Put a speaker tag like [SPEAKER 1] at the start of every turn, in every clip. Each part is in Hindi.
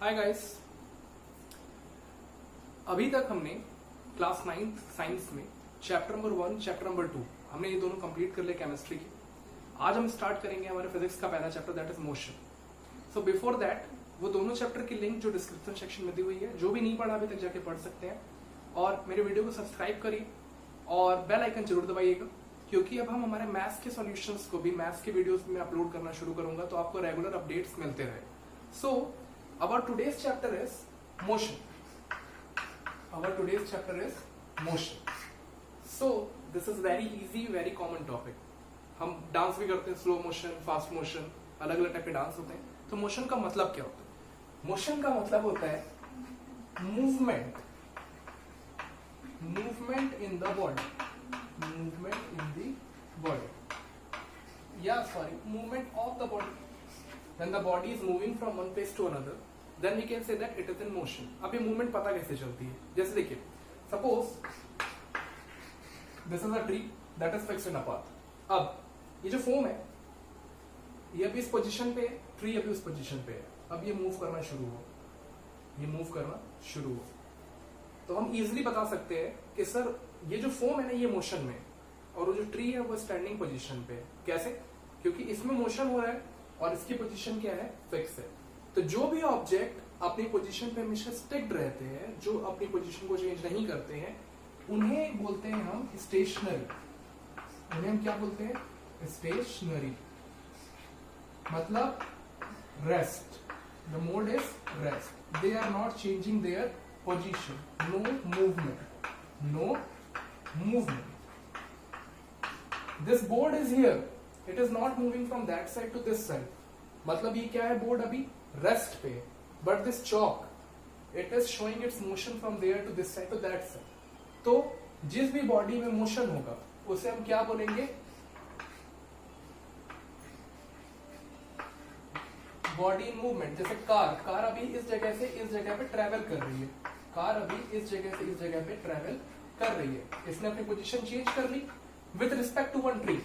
[SPEAKER 1] हाय गाइस, अभी तक हमने क्लास 9 साइंस में चैप्टर नंबर 1, चैप्टर नंबर 2 हमने ये दोनों कंप्लीट कर लिया केमिस्ट्री के। आज हम स्टार्ट करेंगे हमारे फिजिक्स का पहला chapter, that is motion. So before that वो दोनों चैप्टर की लिंक जो डिस्क्रिप्शन सेक्शन में दी हुई है, जो भी नहीं पढ़ा अभी तक जाके पढ़ सकते हैं। और मेरे वीडियो को सब्सक्राइब करिए और बेल आइकन जरूर दबाइएगा, क्योंकि अब हम हमारे मैथ्स के सॉल्यूशंस को भी मैथ्स के वीडियोस में अपलोड करना शुरू करूंगा, तो आपको रेगुलर अपडेट्स मिलते रहे। सो our today's chapter is motion. Our today's chapter is motion. So this is very easy, very common topic. हम डांस भी करते हैं, स्लो मोशन, फास्ट मोशन, अलग अलग टाइप के डांस होते हैं। तो मोशन का मतलब क्या होता है? मोशन का मतलब होता है movement, movement in the body, movement in the body, या sorry movement of the body. When the body is moving from one place to another, then we can say that it is in motion. अब ये मूवमेंट पता कैसे चलती है? जैसे देखिए, suppose this is a tree that is fixed in a path. अब ये जो फोम है, ये अभी इस पोजीशन पे है, ट्री अभी उस पोजीशन पे है। अब ये मूव करना शुरू हो, ये मूव करना शुरू हो, तो हम इजीली बता सकते हैं कि सर ये जो फोम है ना, ये मोशन में है, और वो जो ट्री है वो स्टैंडिंग पोजीशन पे है। कैसे? क्योंकि इसमें मोशन हो रहा है और इसकी पोजीशन क्या है? फिक्स है। तो जो भी ऑब्जेक्ट अपनी पोजीशन पे हमेशा स्टिक्ड रहते हैं, जो अपनी पोजीशन को चेंज नहीं करते हैं, उन्हें बोलते हैं हम स्टेशनरी। उन्हें हम क्या बोलते हैं? स्टेशनरी। मतलब rest, the mode is rest, they are not changing their position, no movement, no movement. This board is here, it is not moving from that side to this side. मतलब ये क्या है? बोर्ड अभी रेस्ट पे, but this chalk it is showing its motion from there to this side to that side. तो जिस भी बॉडी में मोशन होगा उसे हम क्या बोलेंगे? Body movement. जैसे कार अभी इस जगह से इस जगह पे ट्रेवल कर रही है, कार अभी इस जगह से इस जगह पे ट्रेवल कर रही है। इसने अपनी पोजीशन चेंज कर ली with respect to one tree,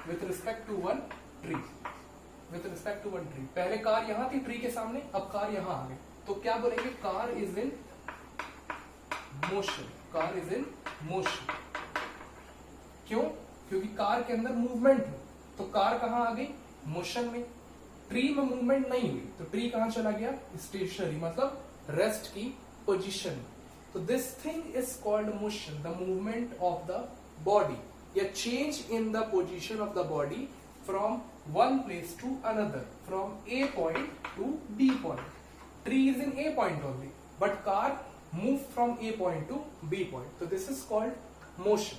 [SPEAKER 1] with respect to one tree, with respect to one tree। पहले कार यहां थी ट्री के सामने, अब कार यहां आ गई, तो क्या बोलेंगे? Car is in motion, car is in motion. क्यों? क्योंकि कार के अंदर मूवमेंट है, तो कार कहां आ गई? मोशन में। ट्री में मूवमेंट नहीं हुई, तो ट्री कहां चला गया? स्टेशनरी, मतलब रेस्ट की पोजीशन। तो this thing is called motion, the movement of the body, या change in the position of the body from one place to another, from A point to B point. Tree is in A point only, but car move from A point to B point. तो this is called motion,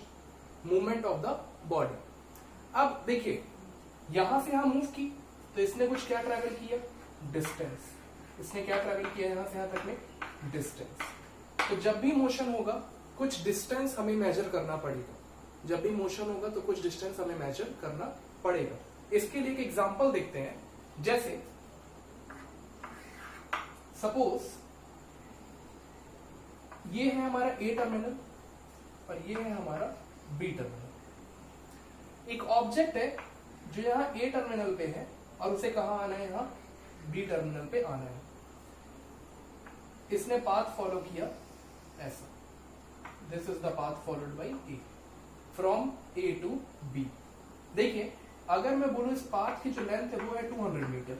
[SPEAKER 1] movement of the body. अब देखिए, यहां से यहां मूव की, तो इसने कुछ क्या ट्रेवल किया? डिस्टेंस। इसने क्या ट्रेवल किया यहां से यहां तक में? डिस्टेंस। तो जब भी मोशन होगा कुछ डिस्टेंस हमें मेजर करना पड़ेगा, जब भी मोशन होगा तो कुछ डिस्टेंस हमें मेजर करना पड़ेगा। इसके लिए एक एग्जांपल देखते हैं। जैसे सपोज ये है हमारा ए टर्मिनल और ये है हमारा बी टर्मिनल। एक ऑब्जेक्ट है जो यहां ए टर्मिनल पे है और उसे कहां आना है? यहां बी टर्मिनल पे आना है। इसने पाथ फॉलो किया ऐसा, this is the path followed by A from A to B. देखिए, अगर मैं बोलूं इस पाथ की जो लेंथ है वो है 200 मीटर,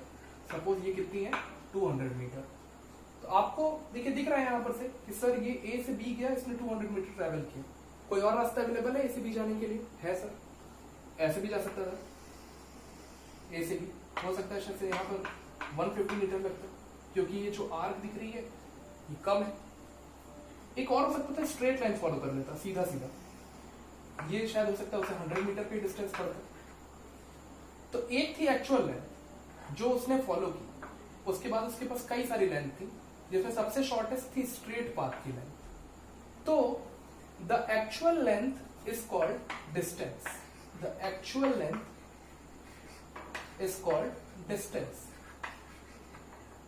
[SPEAKER 1] सपोज ये कितनी है? 200 मीटर। तो आपको देखिए दिख रहा है यहां पर से कि सर ये ए से बी गया, इसने 200 मीटर ट्रेवल किया। कोई और रास्ता अवेलेबल है ए से बी जाने के लिए? है सर, ऐसे भी जा सकता था, ए से बी हो सकता है। शायद यहाँ पर 150 मीटर लगता है, क्योंकि ये जो आर्क दिख रही है ये कम है। एक और हो सकता था स्ट्रेट लाइन फॉलो कर लेता, सीधा सीधा, ये शायद हो सकता है उसे 100 मीटर पे डिस्टेंस पड़ता। तो एक थी एक्चुअल लेंथ जो उसने फॉलो की, उसके बाद उसके पास कई सारी लेंथ थी, जिसमें सबसे शॉर्टेस्ट थी स्ट्रेट पाथ की लेंथ। तो the actual length is called distance, the actual length is called distance.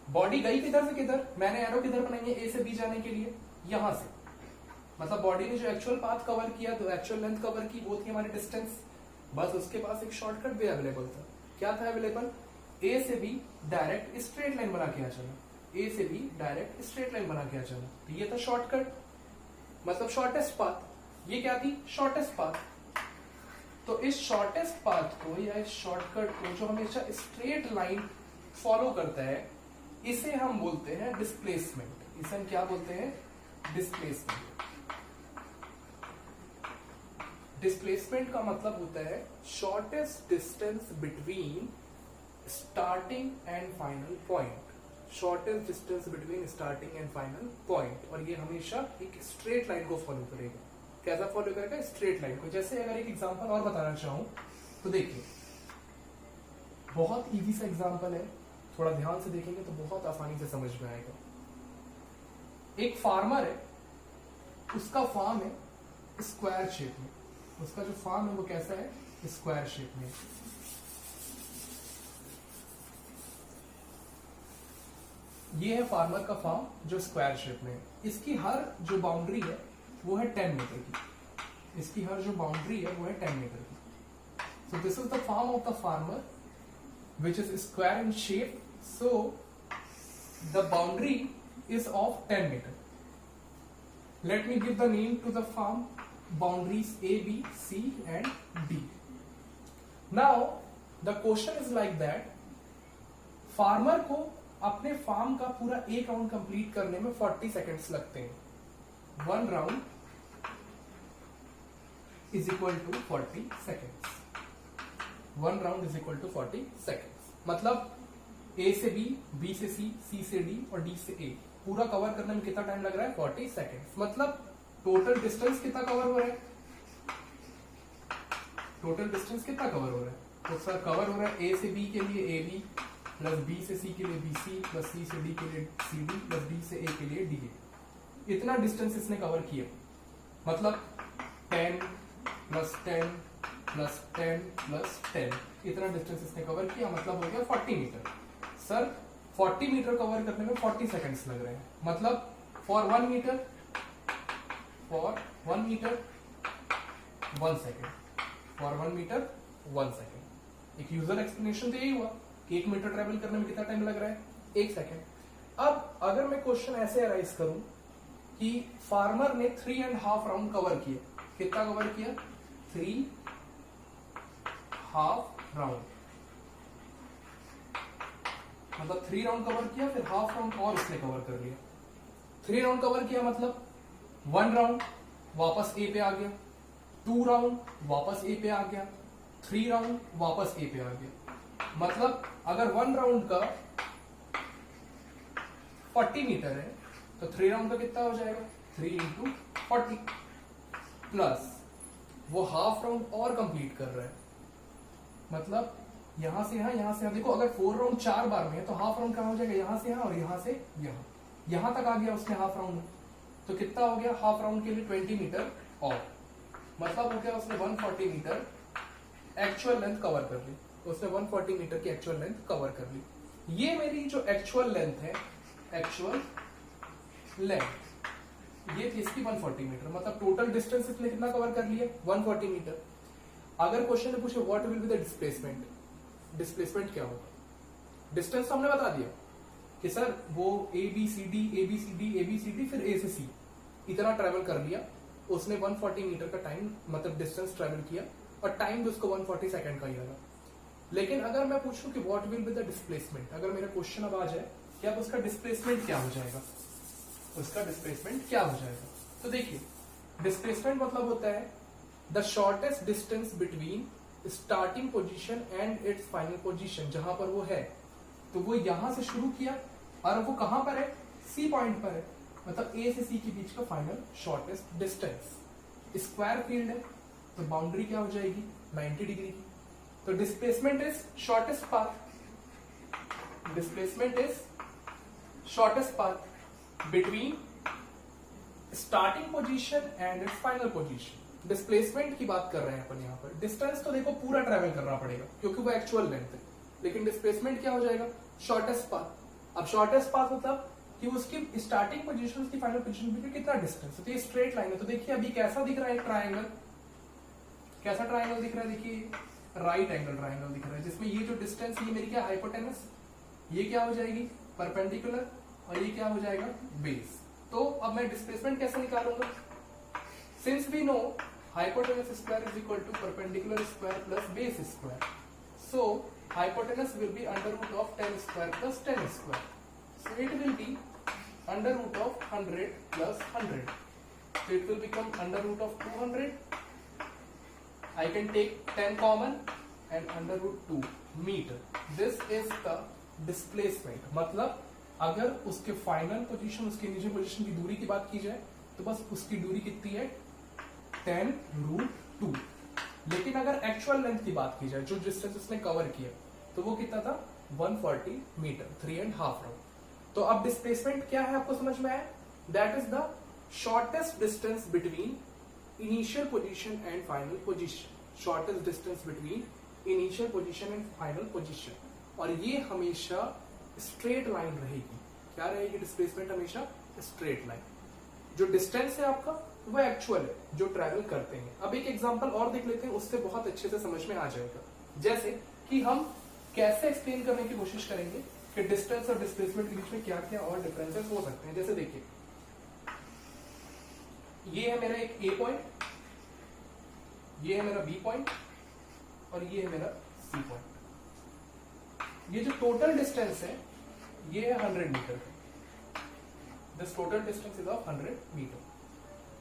[SPEAKER 1] Body गई किधर से किधर? मैंने एरो किधर बनाई है? ए से बी जाने के लिए, यहां से। मतलब बॉडी ने जो एक्चुअल पाथ कवर किया, तो एक्चुअल लेंथ कवर की, वो थी हमारी डिस्टेंस। बस उसके पास एक शॉर्टकट भी अवेलेबल था। क्या था अवेलेबल? ए से बी डायरेक्ट स्ट्रेट लाइन बना के आ चला। ए से बी डायरेक्ट स्ट्रेट लाइन बना के आ जाना। तो ये था शॉर्टकट, मतलब शॉर्टेस्ट पाथ। ये क्या थी? Shortest path. तो इस शॉर्टेस्ट पाथ को या इस शॉर्टकट को जो हमेशा स्ट्रेट लाइन फॉलो करता है, इसे हम बोलते हैं डिस्प्लेसमेंट। इसे हम क्या बोलते हैं? डिस्प्लेसमेंट। डिस्प्लेसमेंट का मतलब होता है shortest distance between starting and final point. Shortest distance between starting and final point. और ये हमेशा एक स्ट्रेट लाइन को फॉलो करेगा। कैसा फॉलो करेगा? स्ट्रेट लाइन को। जैसे अगर एक एग्जांपल और बताना चाहूं तो देखिए, बहुत इजी सा एग्जांपल है, थोड़ा ध्यान से देखेंगे तो बहुत आसानी से समझ में आएगा। एक फार्मर है, उसका फार्म है स्क्वायर शेप में। उसका जो फार्म है वो कैसा है? स्क्वायर शेप में। ये है फार्मर का फार्म जो स्क्वायर शेप में है। इसकी हर जो बाउंड्री है वो है 10 मीटर की। इसकी हर जो बाउंड्री है वो है 10 मीटर की। So this is the farm of the farmer which is square in shape. So the boundary is of 10 meter. Let me give the name to the farm boundaries A, B, C and D. Now the question is like that, farmer को अपने फार्म का पूरा एक राउंड कंप्लीट करने में 40 सेकेंड्स लगते हैं। 1 round is equal to 40 seconds. 1 round is equal to 40 seconds. मतलब ए से बी, बी से सी, सी से डी और डी से ए पूरा कवर करने में कितना टाइम लग रहा है? 40 सेकेंड्स। मतलब टोटल डिस्टेंस कितना कवर हो रहा है? टोटल डिस्टेंस कितना कवर हो रहा है? तो सर कवर हो रहा है ए से बी के लिए ए बी, प्लस बी से सी के लिए बी सी, प्लस सी से डी के लिए सी डी, प्लस डी से ए के लिए डी ए। इतना डिस्टेंस इसने कवर किया। मतलब 10 प्लस 10 प्लस 10 प्लस 10, इतना डिस्टेंस इसने कवर किया। मतलब हो गया 40 मीटर। सर 40 मीटर कवर करने में 40 सेकेंड्स लग रहे हैं। मतलब for 1 metre 1 second, for 1 metre 1 second. एक यूजर एक्सप्लेनेशन तो यही हुआ कि 1 मीटर ट्रेवल करने में कितना टाइम लग रहा है? 1 सेकेंड। अब अगर मैं क्वेश्चन ऐसे अराइज करूं कि फार्मर ने 3.5 राउंड कवर किया। कितना कवर किया? 3.5 राउंड। मतलब 3 राउंड कवर किया, फिर हाफ राउंड और उसने कवर कर लिया। 3 राउंड कवर किया मतलब 1 राउंड वापस ए पे आ गया, 2 राउंड वापस ए पे आ गया, 3 राउंड वापस ए पे आ गया। मतलब अगर 1 राउंड का 40 मीटर है तो 3 राउंड का कितना हो जाएगा? 3 × 40 प्लस वो हाफ राउंड और कंप्लीट कर रहा है। मतलब यहां से यहां से यहां। देखो अगर 4 राउंड 4 बार में है तो हाफ राउंड कहां हो जाएगा? यहां से यहां और यहां से यहां तक आ गया उसने हाफ राउंड में। तो कितना हो गया? हाफ राउंड के लिए 20 मीटर और मतलब हो गया उसने 140 मीटर एक्चुअल लेंथ कवर कर ली। उसने 140 मीटर की एक्चुअल लेंथ कवर कर ली। ये मेरी जो एक्चुअल लेंथ है, एक्चुअल लेंथ ये थी इसकी 140 मीटर। मतलब टोटल डिस्टेंस इसने कितना कवर कर लिया? 140 मीटर। अगर क्वेश्चन में पूछे what will be the displacement, displacement क्या होगा? डिस्टेंस तो हमने बता दिया कि सर वो A B C D A B C D A B C D फिर ए से सी इतना ट्रेवल कर लिया। उसने 140 मीटर का टाइम मतलब डिस्टेंस ट्रेवल किया और टाइम भी उसको 140 सेकंड का ही लगा। लेकिन अगर मैं पूछूं कि what will be the displacement, अगर मेरा क्वेश्चन अब आ जाए कि अब उसका डिस्प्लेसमेंट क्या हो जाएगा, उसका डिस्प्लेसमेंट क्या हो जाएगा? तो देखिए डिस्प्लेसमेंट मतलब होता है the shortest distance between starting position and it's final position. जहां पर वो है तो वो यहां से शुरू किया और वो कहां पर है? सी पॉइंट पर है। मतलब ए से सी के बीच का final shortest distance. Square field है तो बाउंड्री क्या हो जाएगी? 90 डिग्री की। तो displacement is shortest path. Displacement is shortest path between starting position and it's final position. Displacement की बात कर रहे हैं अपन यहाँ पर। डिस्टेंस तो देखो पूरा ट्रेवल करना पड़ेगा क्योंकि वो एक्चुअल लेंथ है, लेकिन डिस्प्लेसमेंट क्या हो जाएगा? Shortest path. अब शॉर्टेस्ट पाथ मतलब कि उसकी स्टार्टिंग पोजीशन उसकी फाइनल पोजीशन में कितना डिस्टेंस है। तो ये स्ट्रेट लाइन है। तो देखिए अभी कैसा दिख रहा है ट्राइंगल? कैसा ट्राइंगल दिख रहा है? देखिए राइट एंगल ट्राइंगल दिख रहा है जिसमें ये जो डिस्टेंस ये मेरी क्या हाइपोटेनस, ये क्या हो जाएगी? परपेंडिकुलर और ये क्या हो जाएगा बेस। तो अब मैं डिस्प्लेसमेंट कैसे निकालूंगा? Since we know hypotenuse square is equal to perpendicular square plus base square, so hypotenuse will be under root of 10 square plus 10 square, so it will be under root of 100 plus 100, so it will become under root of 200. I can take 10 common and under root 2 meter. This is the displacement. मतलब अगर उसके फाइनल पोजीशन, उसके इनिशियल पोजीशन की दूरी की बात की जाए तो बस उसकी दूरी कितनी है 10√2। लेकिन अगर एक्चुअल लेंथ की बात की जाए, जो डिस्टेंस उसने कवर किया, तो वो कितना था 140 मीटर, 3.5 राउंड। तो अब डिस्प्लेसमेंट क्या है आपको समझ में आया? That is the shortest distance between initial position and final position. Shortest distance between initial position and final position. और ये हमेशा स्ट्रेट लाइन रहेगी। क्या रहेगी? डिस्प्लेसमेंट हमेशा स्ट्रेट लाइन। जो डिस्टेंस है आपका वो एक्चुअल है जो ट्रैवल करते हैं। अब एक एग्जांपल और देख लेते हैं, उससे बहुत अच्छे से समझ में आ जाएगा। जैसे कि हम कैसे एक्सप्लेन करने की कोशिश करेंगे कि डिस्टेंस और डिस्प्लेसमेंट के बीच में क्या क्या और डिफरेंसेस हो सकते हैं। जैसे देखिए, ये है मेरा एक ए पॉइंट, ये है मेरा बी पॉइंट और ये है मेरा सी पॉइंट। ये जो टोटल डिस्टेंस है ये है 100 metre. This total distance is of 100 metre.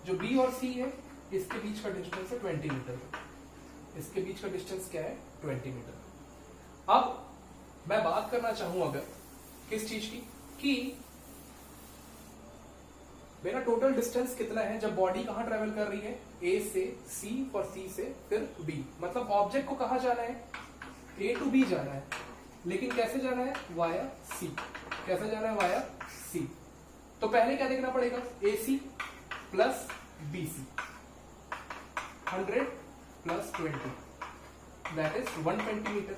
[SPEAKER 1] जो बी और सी है इसके बीच का डिस्टेंस है 20 मीटर। इसके बीच का डिस्टेंस क्या है 20 मीटर। अब मैं बात करना चाहूं अगर किस चीज की, कि मेरा टोटल डिस्टेंस कितना है जब बॉडी कहां ट्रेवल कर रही है, ए से सी और सी से फिर बी। मतलब ऑब्जेक्ट को कहां जाना है, ए टू बी जाना है, लेकिन कैसे जाना है, वाया सी। कैसे जाना है, वाया सी। तो पहले क्या देखना पड़ेगा, A C plus B C, 100 plus 20 that is 120 metre.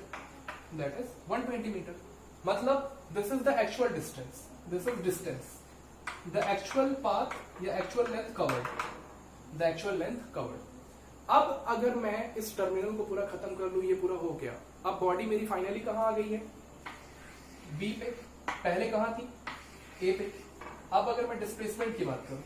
[SPEAKER 1] That is 120 metre. मतलब this is the actual distance, this is distance, the actual path या actual length covered, the actual length covered. अब अगर मैं इस टर्मिनल को पूरा खत्म कर लू, ये पूरा हो गया। अब बॉडी मेरी फाइनली कहां आ गई है, बी पे। पहले कहां थी, ए पे। अब अगर मैं डिस्प्लेसमेंट की बात करूं,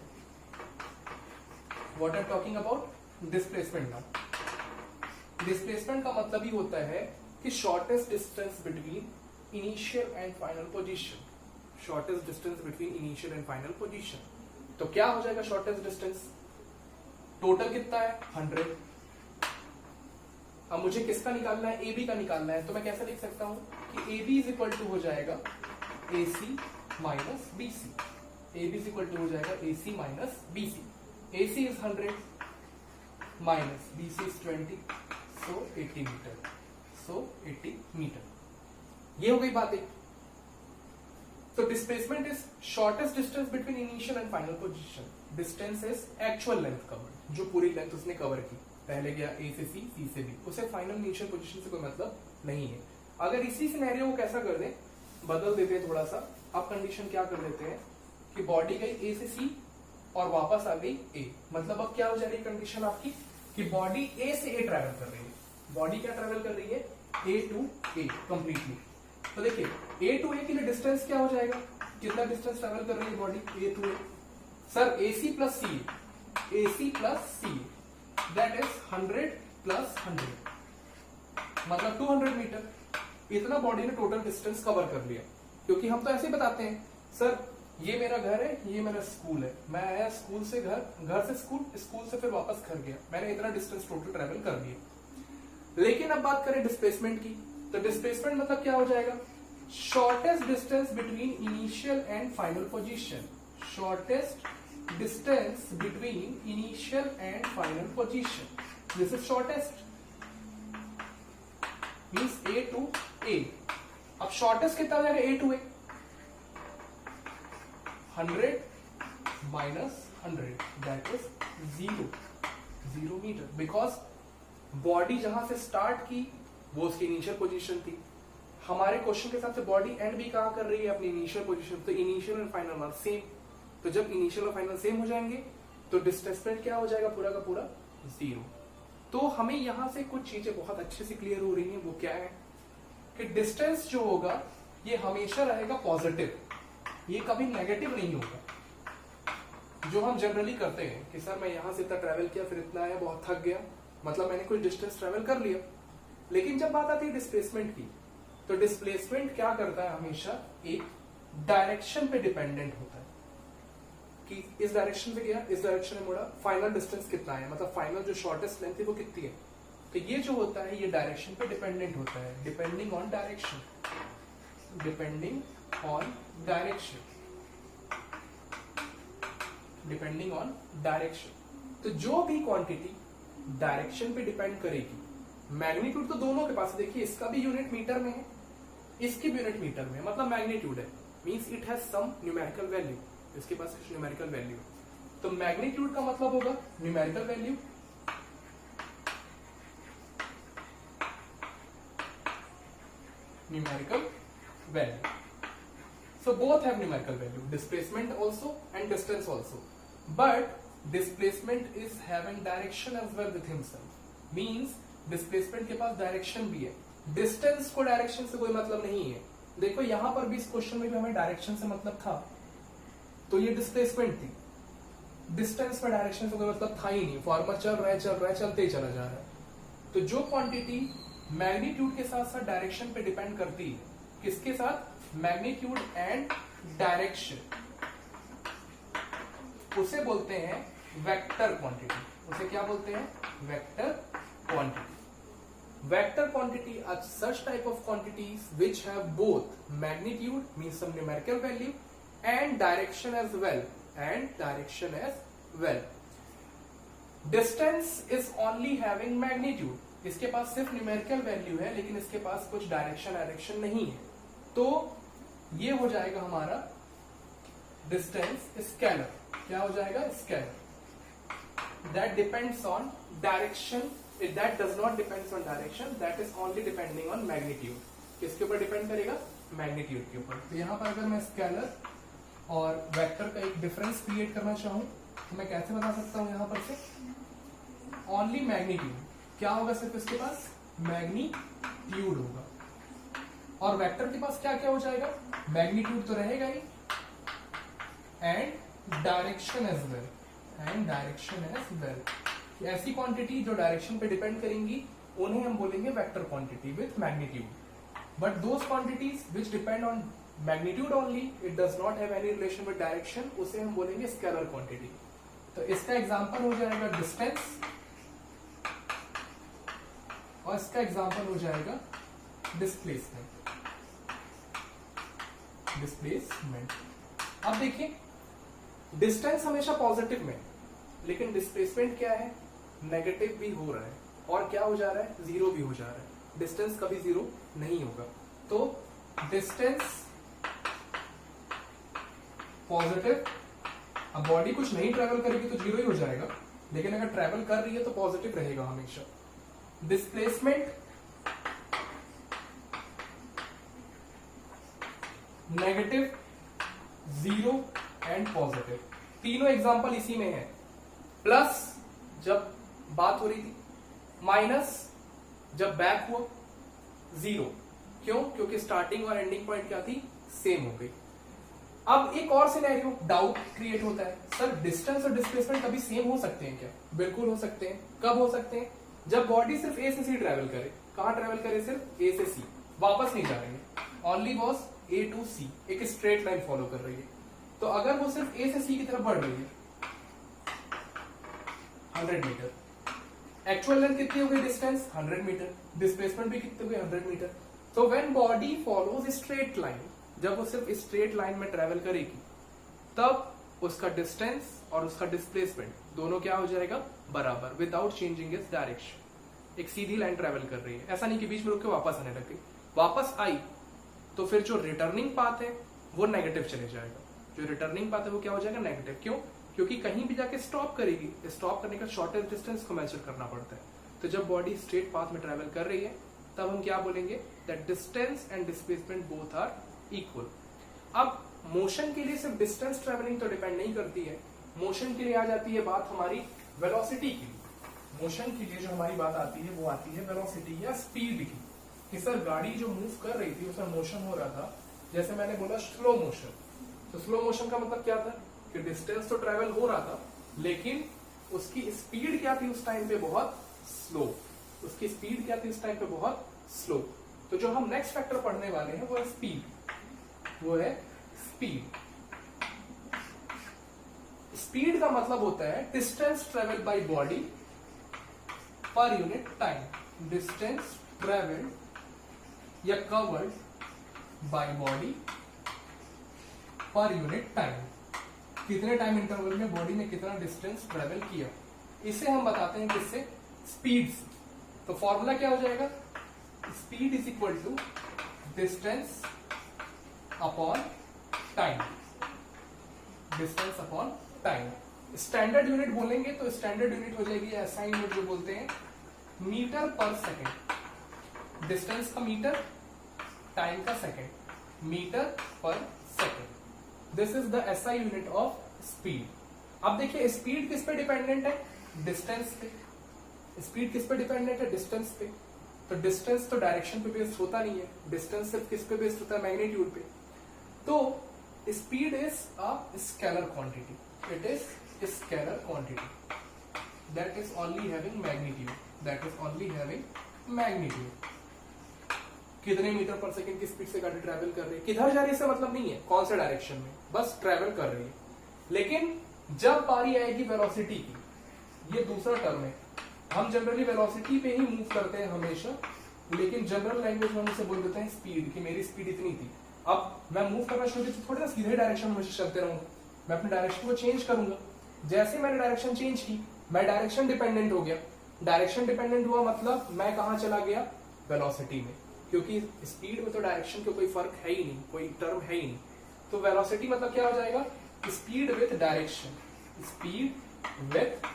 [SPEAKER 1] what I am talking about displacement now. Displacement का मतलब ही होता है कि shortest distance between initial and final position. Shortest distance between initial and final position. तो क्या हो जाएगा शॉर्टेस्ट डिस्टेंस, टोटल कितना है 100। अब मुझे किसका निकालना है, ए बी का निकालना है। तो मैं कैसे लिख सकता हूं कि A B is equal to हो जाएगा A C minus B C. A B is equal to हो जाएगा A C minus B C. A C is 100 minus B C is 20, so 80 metre. So 80 metre. ये हो गई बात एक। So displacement is shortest distance between initial and final position. Distance is actual length covered. जो पूरी लेंथ उसने कवर की, पहले गया A से C, C से B, उसे फाइनल इनिशियल पोजीशन से कोई मतलब नहीं है। अगर इसी सिनेरियो को कैसा कर दें, बदल देते हैं थोड़ा सा। अब कंडीशन क्या कर देते हैं कि बॉडी गई A से C और वापस आ गई A। मतलब अब क्या हो जा रही है कंडीशन आपकी कि बॉडी A से A ट्रेवल कर रही है। बॉडी क्या ट्रेवल कर रही है, A टू A कंप्लीटली। तो देखिए ए टू ए के लिए डिस्टेंस क्या हो जाएगा, कितना डिस्टेंस ट्रेवल कर रही है body A to A. Sir A C plus C, A C plus C that is 100 plus 100 मतलब 200 मीटर। इतना बॉडी ने टोटल डिस्टेंस कवर कर लिया। क्योंकि हम तो ऐसे ही बताते हैं, सर ये मेरा घर है, ये मेरा स्कूल है, मैं आया स्कूल से घर, घर से स्कूल, स्कूल से फिर वापस घर गया, मैंने इतना डिस्टेंस टोटल ट्रेवल कर लिया। लेकिन अब बात करें डिस्प्लेसमेंट की, तो डिस्प्लेसमेंट मतलब क्या हो जाएगा, shortest distance between initial and final position. Shortest distance between initial and final position, this is shortest, means A to A. अब शॉर्टेस्ट कितना हो जाएगा A to A, 100 minus 100 that is 0 metre. Because body जहां से स्टार्ट की वो उसकी इनिशियल पोजीशन थी। हमारे क्वेश्चन के हिसाब से बॉडी एंड भी कहां कर रही है, अपनी इनिशियल पोजीशन। तो initial and final are same. तो जब इनिशियल और फाइनल सेम हो जाएंगे तो डिस्प्लेसमेंट क्या हो जाएगा, पूरा का पूरा 0। तो हमें यहां से कुछ चीजें बहुत अच्छे से क्लियर हो रही हैं। वो क्या है कि डिस्टेंस जो होगा ये हमेशा रहेगा पॉजिटिव। ये कभी नेगेटिव नहीं होगा। जो हम जनरली करते हैं कि सर मैं यहां से इतना ट्रेवल किया, फिर इतना आया, बहुत थक गया, मतलब मैंने कुछ डिस्टेंस ट्रेवल कर लिया। लेकिन जब बात आती है डिस्प्लेसमेंट की, तो डिस्प्लेसमेंट क्या करता है, हमेशा एक डायरेक्शन पे डिपेंडेंट होता है कि इस डायरेक्शन से गया, इस डायरेक्शन में मुड़ा, फाइनल डिस्टेंस कितना है, मतलब फाइनल जो शॉर्टेस्ट लेंथ है वो कितनी है। तो ये जो होता है ये डायरेक्शन पे डिपेंडेंट होता है, depending on direction, depending on direction, depending on direction. तो जो भी क्वांटिटी डायरेक्शन पे डिपेंड करेगी, मैग्नीट्यूड तो दोनों के पास है, देखिए इसका भी यूनिट मीटर में है, इसकी भी यूनिट मीटर में है, मतलब मैग्नीट्यूड है, means it has some numerical value, इसके पास कुछ न्यूमेरिकल वैल्यू। तो मैग्नीट्यूड का मतलब होगा numerical value, numerical value. So both have numerical value, displacement also and distance also. But displacement is having direction as well with himself. Means displacement के पास direction भी है, distance को direction से कोई मतलब नहीं है। देखो यहां पर भी इस क्वेश्चन में भी हमें direction से मतलब था, तो ये displacement थी, distance में direction से कोई मतलब था ही नहीं, फॉर्मर चल रहा है चलते ही चला जा रहा है। तो जो क्वांटिटी मैग्नीट्यूड के साथ साथ डायरेक्शन पे डिपेंड करती है, किसके साथ, मैग्नीट्यूड एंड डायरेक्शन, उसे बोलते हैं वेक्टर क्वांटिटी। उसे क्या बोलते हैं, vector quantity. Vector quantity are such type of quantities which have both magnitude means some numerical value and direction as well, distance is only having magnitude, इसके पास सिर्फ न्यूमेरिकल वैल्यू है, लेकिन इसके पास कुछ डायरेक्शन नहीं है। तो ये हो जाएगा हमारा डिस्टेंस स्केलर। क्या हो जाएगा, scalar. That depends on direction, that does not depends on direction, that is only depending on magnitude. किसके ऊपर डिपेंड करेगा, मैग्नीट्यूड के ऊपर। तो यहां पर अगर मैं स्केलर और वेक्टर का एक डिफरेंस क्रिएट करना चाहूं तो मैं कैसे बता सकता हूं, यहां पर से ओनली मैग्नीट्यूड क्या होगा, सिर्फ इसके पास मैग्नीट्यूड होगा, और वेक्टर के पास क्या क्या हो जाएगा, मैग्नीट्यूड तो रहेगा ही एंड डायरेक्शन एज वेल, ऐसी क्वांटिटी जो डायरेक्शन पे डिपेंड करेंगी उन्हें हम बोलेंगे vector quantity with magnitude. But those quantities which depend on magnitude only, it does not have any relation with direction, उसे हम बोलेंगे स्केलर क्वांटिटी। तो इसका एग्जांपल हो जाएगा डिस्टेंस, और इसका एग्जांपल हो जाएगा डिस्प्लेसमेंट। अब देखिए डिस्टेंस हमेशा पॉजिटिव में, लेकिन डिस्प्लेसमेंट क्या है, नेगेटिव भी हो रहा है, और क्या हो जा रहा है, जीरो भी हो जा रहा है। डिस्टेंस कभी जीरो नहीं होगा। तो डिस्टेंस पॉजिटिव, अब बॉडी कुछ नहीं ट्रेवल करेगी तो जीरो ही हो जाएगा, लेकिन अगर ट्रेवल कर रही है तो पॉजिटिव रहेगा हमेशा। Displacement negative, zero and positive, तीनों एग्जांपल इसी में है। प्लस जब बात हो रही थी, माइनस जब बैक हुआ, जीरो। क्यों, क्योंकि स्टार्टिंग और एंडिंग पॉइंट क्या थी, सेम हो गई। अब एक और सिनेरियो डाउट क्रिएट होता है, सर डिस्टेंस और डिस्प्लेसमेंट कभी सेम हो सकते हैं क्या? बिल्कुल हो सकते हैं। कब हो सकते हैं? जब बॉडी सिर्फ ए से सी ट्रेवल करे। कहां ट्रेवल करे? सिर्फ ए से सी, वापस नहीं जा रही है, ओनली वॉज ए टू सी, एक स्ट्रेट लाइन फॉलो कर रही है। तो अगर वो सिर्फ ए से सी की तरफ बढ़ रही है 100 मीटर, एक्चुअल लेंथ कितनी हो गई, डिस्टेंस 100 मीटर, डिस्प्लेसमेंट भी कितनी हो गई, 100 मीटर। तो when body follows straight line, जब वो सिर्फ स्ट्रेट लाइन में ट्रेवल करेगी, तब उसका डिस्टेंस और उसका डिस्प्लेसमेंट दोनों क्या हो जाएगा, बराबर, विदाउट चेंजिंग इट्स डायरेक्शन। एक सीधी लाइन ट्रेवल कर रही है, ऐसा नहीं कि बीच में रुक के वापस आने लग गई। वापस आई तो फिर जो रिटर्निंग पाथ है वो नेगेटिव चले जाएगा। जो रिटर्निंग पाथ है वो क्या हो जाएगा, नेगेटिव। क्यों? क्योंकि कहीं भी जाके स्टॉप करेगी, स्टॉप करने का शॉर्टेस्ट डिस्टेंस को मेजर करना पड़ता है। तो जब बॉडी स्ट्रेट पाथ में ट्रेवल कर रही है, तब हम क्या बोलेंगे, that distance and displacement both are equal. अब मोशन के लिए सिर्फ डिस्टेंस ट्रेवलिंग तो डिपेंड नहीं करती है, मोशन के लिए आ जाती है बात हमारी वेलोसिटी की। मोशन के लिए जो हमारी बात आती है वो आती है वेलोसिटी या स्पीड की, कि सर गाड़ी जो मूव कर रही थी उसमें मोशन हो रहा था, जैसे मैंने बोला स्लो मोशन, तो स्लो मोशन का मतलब क्या था कि डिस्टेंस तो ट्रेवल हो रहा था लेकिन उसकी स्पीड क्या थी उस टाइम पे, बहुत स्लो। उसकी स्पीड क्या थी उस टाइम पे, बहुत स्लो। तो जो हम नेक्स्ट फैक्टर पढ़ने वाले हैं वो है स्पीड, वो है स्पीड। स्पीड का मतलब होता है distance travel by body per unit time. Distance travelled या covered by body per unit time. कितने टाइम इंटरवल में बॉडी ने कितना डिस्टेंस ट्रेवल किया, इसे हम बताते हैं किससे, स्पीड से। तो फॉर्मूला क्या हो जाएगा, speed is equal to distance upon time. Distance upon time. Standard unit बोलेंगे तो स्टैंडर्ड यूनिट हो जाएगी ऐसा यूनिट जो बोलते हैं मीटर पर सेकेंड। डिस्टेंस का मीटर, टाइम का सेकेंड, मीटर पर second. This is the SI unit of speed. अब देखिए स्पीड किस पे डिपेंडेंट है, डिस्टेंस पे। स्पीड किस पे डिपेंडेंट है, डिस्टेंस पे। तो डिस्टेंस तो डायरेक्शन पे बेस्ड होता नहीं है, डिस्टेंस सिर्फ किस पे बेस्ड होता है, मैग्नीट्यूड पे। तो speed is a scalar quantity, it is scalar quantity that is only having magnitude, that is only having magnitude. कितने मीटर पर सेकंड की स्पीड से गाड़ी ट्रैवल कर रही है, किधर जा रही है इससे मतलब नहीं है, कौन से डायरेक्शन में, बस ट्रैवल कर रही है। लेकिन जब बारी आएगी वेलोसिटी की, ये दूसरा टर्म है। हम जनरली वेलोसिटी पे ही मूव करते हैं हमेशा, लेकिन जनरल लैंग्वेज में हम उसे बोल देते हैं स्पीड, कि मेरी स्पीड इतनी थी। अब मैं मूव करना शुरू किया तो थोड़ी ना सीधे डायरेक्शन में चलते रहूंगा, मैं अपने डायरेक्शन को चेंज करूंगा। जैसे मैंने डायरेक्शन चेंज की, मैं डायरेक्शन डिपेंडेंट हो गया। डायरेक्शन डिपेंडेंट हुआ मतलब मैं कहां चला गया, वेलोसिटी में, क्योंकि स्पीड में तो डायरेक्शन का कोई फर्क है ही नहीं, कोई टर्म है ही नहीं। तो वेलोसिटी मतलब क्या हो जाएगा, speed with direction. Speed with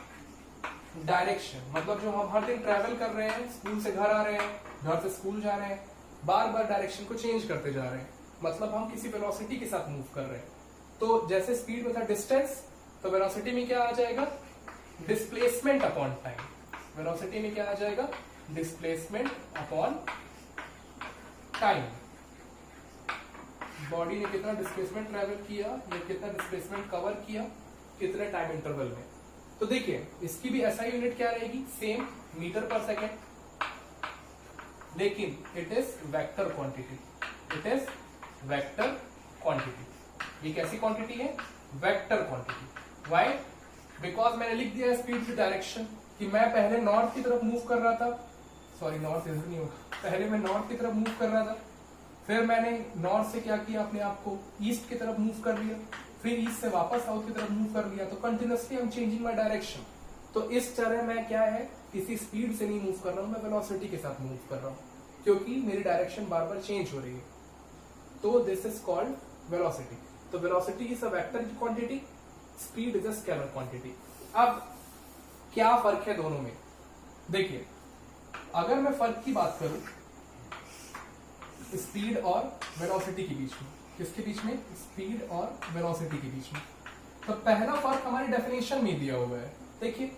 [SPEAKER 1] direction मतलब जो हम हर दिन ट्रैवल कर रहे हैं, स्कूल से घर आ रहे हैं, घर से स्कूल जा रहे हैं, बार बार डायरेक्शन को चेंज करते जा रहे हैं, मतलब हम किसी वेलोसिटी के साथ मूव कर रहे हैं। तो जैसे स्पीड में था डिस्टेंस, तो वेलोसिटी में क्या आ जाएगा, डिस्प्लेसमेंट अपॉन टाइम। वेलोसिटी में क्या आ जाएगा, डिस्प्लेसमेंट अपॉन टाइम। बॉडी ने कितना डिस्प्लेसमेंट ट्रेवल किया या कितना डिस्प्लेसमेंट कवर किया, कितने टाइम इंटरवल में। तो देखिए इसकी भी ऐसा यूनिट क्या रहेगी, सेम, मीटर पर सेकेंड, लेकिन it is vector quantity. It is vector quantity. ये कैसी क्वांटिटी है, वेक्टर क्वांटिटी। व्हाई, बिकॉज मैंने लिख दिया स्पीड की डायरेक्शन कि मैं पहले नॉर्थ की तरफ मूव कर रहा था, सॉरी नॉर्थ इधर नहीं होगा, पहले मैं नॉर्थ की तरफ मूव कर रहा था, फिर मैंने नॉर्थ से क्या किया, अपने आप को ईस्ट की तरफ मूव कर लिया, फिर ईस्ट से वापस साउथ की तरफ मूव कर लिया। तो continuously I am changing my direction. तो इस तरह मैं क्या है, किसी स्पीड से नहीं मूव कर रहा हूं, मैं वेलोसिटी के साथ मूव कर रहा हूं, क्योंकि मेरी डायरेक्शन बार बार चेंज हो रही है। तो दिस इज कॉल्ड वेलोसिटी। तो velocity is a vector quantity, speed is a scalar quantity. अब क्या फर्क है दोनों में, देखिए अगर मैं फर्क की बात करूं स्पीड और वेलोसिटी के बीच में, किसके बीच में, स्पीड और वेलोसिटी के बीच में, तो पहला फर्क हमारी डेफिनेशन में दिया हुआ है। देखिए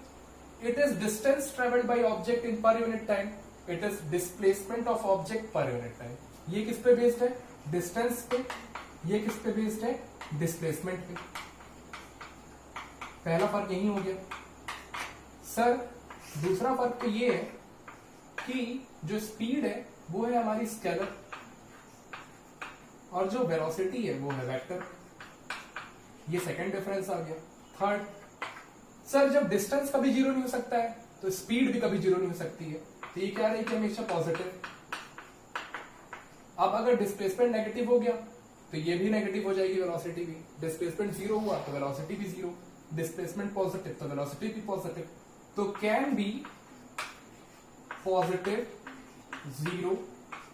[SPEAKER 1] it is distance travelled by object in पर unit time, it is displacement of object पर यूनिट टाइम। ये किस पे बेस्ड है, डिस्टेंस पे। ये किस पे बेस्ड है, डिस्प्लेसमेंट पे। पहला फर्क यही हो गया। सर दूसरा फर्क तो ये है कि जो स्पीड है वो है हमारी स्केलर और जो वेलोसिटी है वो है वेक्टर। ये सेकंड डिफरेंस आ गया। थर्ड, सर जब डिस्टेंस कभी जीरो नहीं हो सकता है तो स्पीड भी कभी जीरो नहीं हो सकती है, तो ये क्या रहेगी, हमेशा पॉजिटिव। अब अगर डिस्प्लेसमेंट नेगेटिव हो गया तो ये भी नेगेटिव हो जाएगी, वेलोसिटी भी। डिस्प्लेसमेंट जीरो हुआ तो वेलोसिटी भी जीरो, डिस्प्लेसमेंट पॉजिटिव तो वेलोसिटी भी पॉजिटिव। तो कैन बी पॉजिटिव, जीरो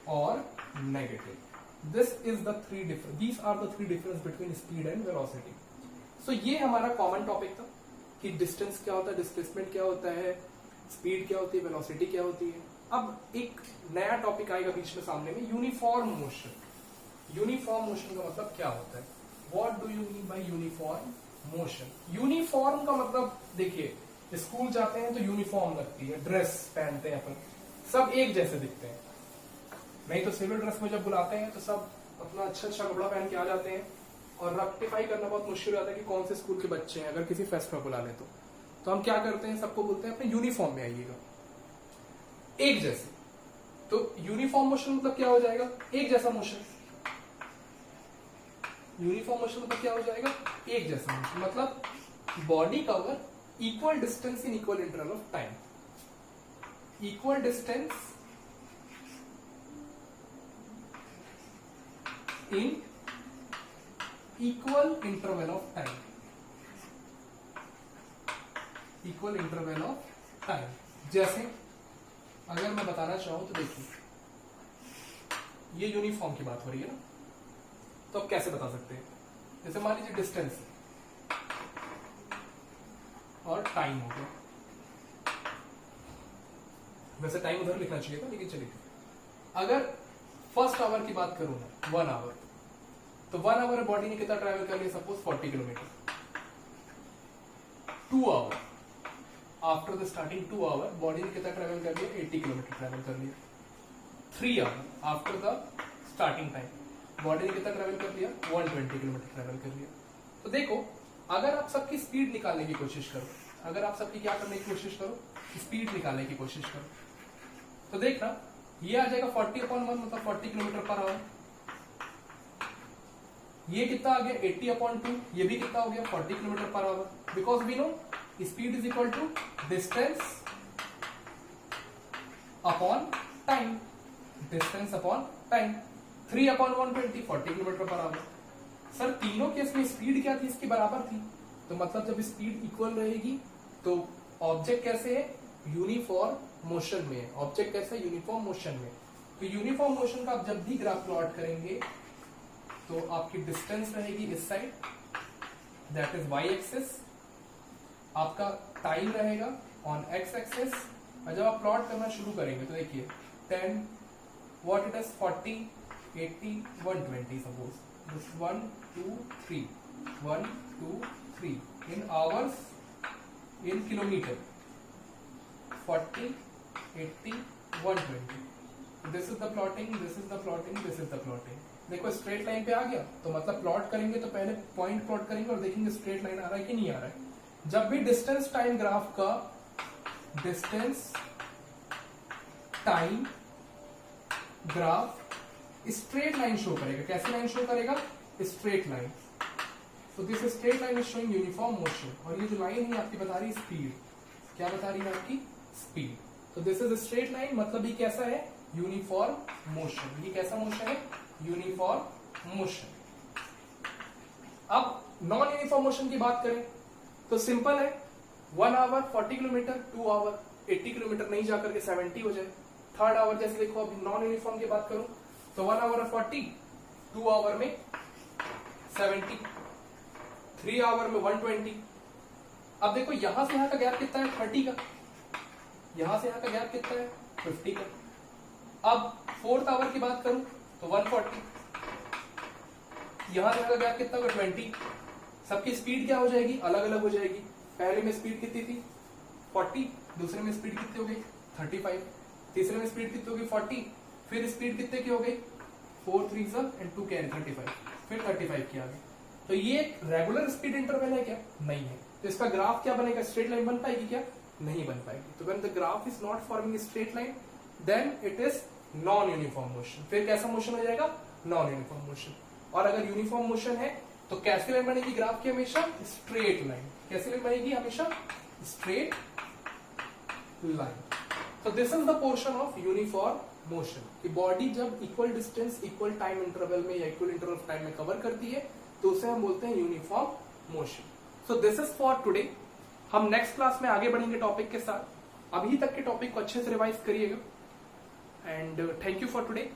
[SPEAKER 1] और negative. This is the three difference. These are the three difference between speed and velocity. So ये हमारा कॉमन टॉपिक था कि डिस्टेंस क्या होता है, डिस्प्लेसमेंट क्या होता है, स्पीड क्या होती है, वेलोसिटी क्या होती है। अब एक नया टॉपिक आएगा बीच में सामने में, यूनिफॉर्म मोशन। यूनिफॉर्म मोशन का मतलब क्या होता है, what do you mean by uniform motion. Uniform का मतलब देखिए स्कूल जाते हैं तो यूनिफॉर्म लगती है, ड्रेस पहनते हैं अपन, सब एक जैसे दिखते हैं। नहीं तो सिविल ड्रेस में जब बुलाते हैं तो सब अपना अच्छा अच्छा कपड़ा पहन के आ जाते हैं, और रेक्टिफाई करना बहुत मुश्किल होता है कि कौन से स्कूल के बच्चे हैं, अगर किसी फेस्ट में बुला ले तो हम क्या करते हैं, सबको बोलते हैं अपने यूनिफॉर्म में आइएगा, एक जैसे। तो यूनिफॉर्म मोशन मतलब क्या हो जाएगा, एक जैसा मोशन। यूनिफॉर्म मोशन मतलब क्या हो जाएगा, एक जैसा मोशन, मतलब body cover equal distance in equal interval of time, equal distance in equal interval of time, equal interval of time. जैसे अगर मैं बताना चाहूं तो देखिए, ये यूनिफॉर्म की बात हो रही है ना, तो अब कैसे बता सकते हैं, जैसे मान लीजिए डिस्टेंस और टाइम हो गया, वैसे टाइम उधर लिखना चाहिए था लेकिन चलिए, अगर फर्स्ट आवर की बात करूं मैं 1 आवर, तो 1 आवर बॉडी ने कितना ट्रैवल कर लिया, suppose 40 kilometre. 2 hour, after the starting 2 hour body ने कितना ट्रैवल कर लिया, 80 किलोमीटर ट्रैवल कर लिया। 3 hour, after the starting time body ने कितना ट्रैवल कर लिया, 120 किलोमीटर ट्रैवल कर लिया। तो देखो, अगर आप सबकी स्पीड निकालने की कोशिश करो, अगर आप सबकी क्या करने की कोशिश करो, स्पीड निकालने की कोशिश करो, तो देखना ये आ जाएगा 40/1 मतलब 40 किलोमीटर पर आवर। ये कितना आ गया 80/2, ये भी कितना हो गया 40 kilometre per hour, because we know speed is equal to distance upon time, distance upon time. 3/120 40 kilometre per hour. Sir तीनों केस में स्पीड क्या थी, इसकी बराबर थी, तो मतलब जब स्पीड इक्वल रहेगी तो ऑब्जेक्ट कैसे है, यूनिफॉर्म मोशन में है। ऑब्जेक्ट कैसे है, यूनिफॉर्म मोशन में। तो यूनिफॉर्म मोशन का आप जब भी ग्राफ प्लॉट करेंगे तो आपकी डिस्टेंस रहेगी इस side, that is Y axis, आपका टाइम रहेगा ऑन एक्स एक्सिस, और जब आप प्लॉट करना शुरू करेंगे तो देखिए 10 what it is 40 80 120 suppose, this 1 2 3 1 2 3 in hours, in kilometer 40 80 120, this is the plotting, this is the plotting, this is the plotting। देखो स्ट्रेट लाइन पे आ गया, तो मतलब प्लॉट करेंगे तो पहले पॉइंट प्लॉट करेंगे और देखेंगे स्ट्रेट लाइन आ रहा है कि नहीं आ रहा है। जब भी डिस्टेंस टाइम ग्राफ का distance time graph straight line show करेगा, कैसी लाइन शो करेगा, स्ट्रेट लाइन। तो this straight line is showing uniform motion, और ये जो लाइन है आपकी बता रही है स्पीड, क्या बता रही है आपकी, स्पीड। तो दिस इज स्ट्रेट लाइन, मतलब ये कैसा है, यूनिफॉर्म मोशन। ये कैसा मोशन है, यूनिफॉर्म मोशन। अब नॉन यूनिफॉर्म मोशन की बात करें तो सिंपल है, 1 आवर 40 किलोमीटर, 2 आवर 80 किलोमीटर नहीं जाकर के 70 हो जाए। 3rd आवर जैसे देखो, अभी नॉन यूनिफॉर्म की बात करूं तो 1 आवर 40, 2 आवर में 70, 3 आवर में 120। अब देखो यहां से यहां का गैप कितना है, 30 का, यहां से यहां का गैप कितना है, 50 का। अब 4th आवर की बात करूं तो 140, यहां से यहां का गैप कितना होगा, 20। सबकी स्पीड क्या हो जाएगी, अलग अलग हो जाएगी। पहले में स्पीड कितनी थी 40, दूसरे में स्पीड कितनी हो गई 35, तीसरे में स्पीड कितनी हो गई 40, फिर स्पीड कितने की हो गई 4 3 and 2 कैरी 35, फिर 35 की आ गई। तो ये एक रेगुलर स्पीड इंटरवल है क्या, नहीं है। तो इसका ग्राफ क्या बनेगा, स्ट्रेट लाइन बन पाएगी क्या, नहीं बन पाएगी। तो when the graph is not forming straight line then it is non uniform motion. फिर कैसा मोशन हो जाएगा, नॉन यूनिफॉर्म मोशन। और अगर यूनिफॉर्म मोशन है तो कैसी लाइन बनेगी ग्राफ की, हमेशा स्ट्रेट लाइन। कैसी लाइन बनेगी, हमेशा स्ट्रेट लाइन। तो this is the portion of uniform motion कि बॉडी जब equal distance equal time interval में या इक्वल इंटरवल ऑफ टाइम में कवर करती है तो उसे हम बोलते हैं uniform motion. So this is for today. हम नेक्स्ट क्लास में आगे बढ़ेंगे टॉपिक के साथ। अभी तक के टॉपिक को अच्छे से रिवाइज करिएगा and thank you for today.